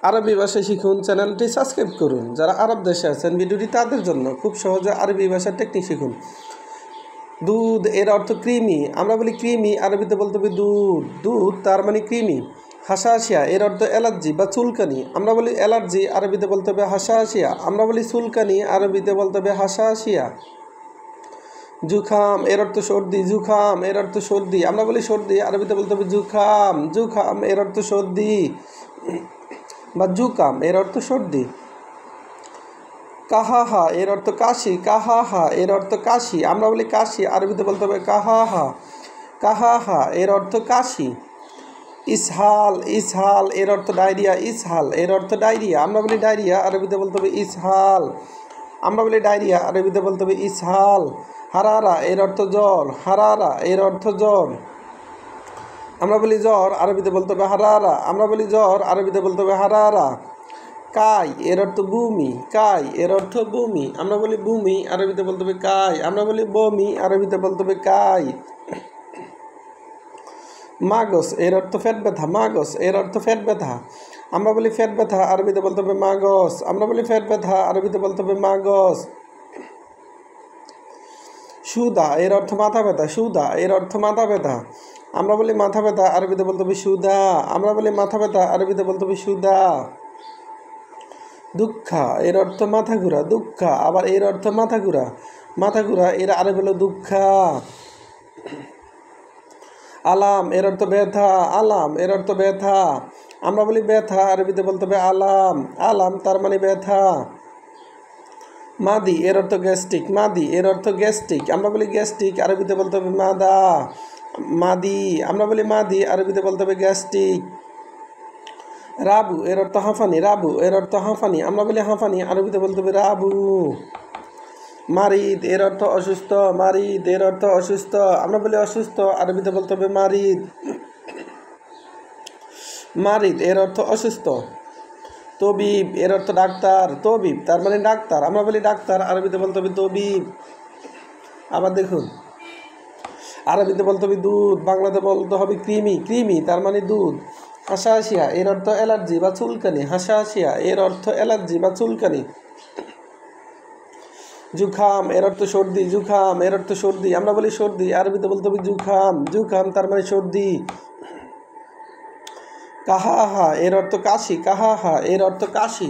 আরবি ভাষা শিখুন চ্যানেলটি সাবস্ক্রাইব করুন। যারা আরব দেশে আছেন ভিডিওটি তাদের জন্য, খুব সহজে আরবি ভাষার টেকনিক শিখুন। দুধ এর অর্থ কৃমি, আমরা বলি কৃমি, আরবিতে বলতে হবে দুধ। দুধ তার মানে কৃমি। হাসাহাসিয়া এর অর্থ অ্যালার্জি বা চুলকানি, আমরা বলি অ্যালার্জি, আরবিতে বলতে হবে হাসাহাসিয়া। আমরা বলি চুলকানি, আরবিতে বলতে হবে হাসাহাসিয়া। জুখাম এর অর্থ সর্দি, জুখাম এর অর্থ সর্দি, আমরা বলি সর্দি, আরবিতে বলতে হবে জুখাম। জুখাম এর অর্থ সর্দি বা জুকাম এর অর্থ সর্দি। কাহাহা এর অর্থ কাশি, কাহাহা এর অর্থ কাশি, আমরা বলি কাশি, আরবিতে বলতে হবে কাহাহা। কাহাহা এর অর্থ কাশি। ইসহাল, ইসহাল এর অর্থ ডায়রিয়া, ইসহাল এর অর্থ ডায়রিয়া, আমরা বলি ডায়রিয়া, আরবিতে বলতে হবে ইসহাল। আমরা বলি ডায়রিয়া, আরবিতে বলতে হবে ইসহাল। হারারা এর অর্থ জ্বর, হারারা এর অর্থ জ্বর, আমরা বলি জ্বর, আরবিতে বলতে হবে হারারা। আমরা বলি জ্বর, আরবিতে বলতে হবে হারারা। কাই এর অর্থ ভূমি, কাই এর অর্থ ভূমি, আমরা বলি ভূমি, আরবিতে বলতে হবে কাই। আমরা বলি বমি, আরবিতে বলতে হবে কাই। মাগস এর অর্থ পেট ব্যথা, মাগস এর অর্থ পেট ব্যথা, আমরা বলি পেট ব্যথা, আরবিতে বলতে হবে মাগস। আমরা বলি পেট ব্যথা, আরবিতে বলতে হবে মাগস। সুদা এর অর্থ মাথা ব্যথা, সুদা এর অর্থ মাথা ব্যথা, আমরা বলি মাথা ব্যথা, আরবিতে বলতে হবে সুদা। আমরা বলি মাথা ব্যথা, আরবিতে বলতে হবে সুদা। দুঃখা এর অর্থ মাথা ঘুরা, দুঃখা আবার এর অর্থ মাথা ঘুরা, মাথা ঘুরা এর আরবি হলো দুঃখা। আলাম এর অর্থ ব্যথা, আলাম এর অর্থ ব্যথা, আমরা বলি ব্যথা, আরবিতে বলতে হবে আলাম। আলাম তার মানে ব্যথা। মাদি এর অর্থ গ্যাস্ট্রিক, মাদি এর অর্থ গ্যাস্ট্রিক, আমরা বলি গ্যাস্ট্রিক, আরবিতে বলতে হবে মাদা। মাদি, আমরা বলি মাদি, আরবিতে বলতে হবে গ্যাস্ট্রিক। রাবু এর অর্থ হাঁফানি, রাবু এর অর্থ হাঁফানি, আমরা বলি হাঁফানি, আরবিতে বলতে হবে রাবু। মারিদ এর অর্থ অসুস্থ, মারিদ এর অর্থ অসুস্থ, আমরা বলি অসুস্থ, আরবিতে বলতে হবে মারিদ। মারিদ এর অর্থ অসুস্থ। তবিব এর অর্থ ডাক্তার, তবিব তার মানে ডাক্তার, আমরা বলি ডাক্তার, আরবিতে বলতে হবে তবিব। আবার দেখুন, আরবিতে বলতে হবে দুধ, বাংলাতে বলতে হবে কৃমি, কৃমি তার মানে দুধ। হাসাহাসিয়া এর অর্থ অ্যালার্জি বা চুলকানি, হাসাহাসিয়া এর অর্থ অ্যালার্জি বা চুলকানি। জুখাম এর অর্থ সর্দি, জুখাম এর অর্থ সর্দি, আমরা বলি সর্দি, আরবিতে বলতে হবে জুখাম, জুখাম তার মানে সর্দি। কাহাহা এর অর্থ কাশি, কাহাহা এর অর্থ কাশি,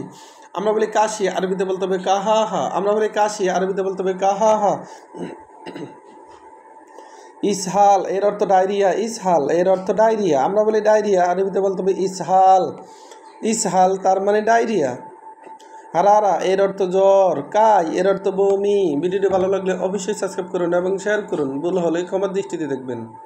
আমরা বলি কাশি, আরবিতে বলতে হবে কাহাহা। আমরা বলি কাশি, আরবিতে বলতে হবে কাহাহা। ইসহাল এর অর্থ ডায়রিয়া, ইসহাল এর অর্থ ডায়রিয়া, আমরা বলি ডায়রিয়া, আরবিতে বলতে হবে ইসহাল। ইসহাল তার মানে ডায়রিয়া। হারারা এর অর্থ জ্বর, কাই এর অর্থ বমি। ভিডিওটি ভালো লাগলে অবশ্যই সাবস্ক্রাইব করুন এবং শেয়ার করুন, ভুল হলে ক্ষমার দৃষ্টিতে দেখবেন।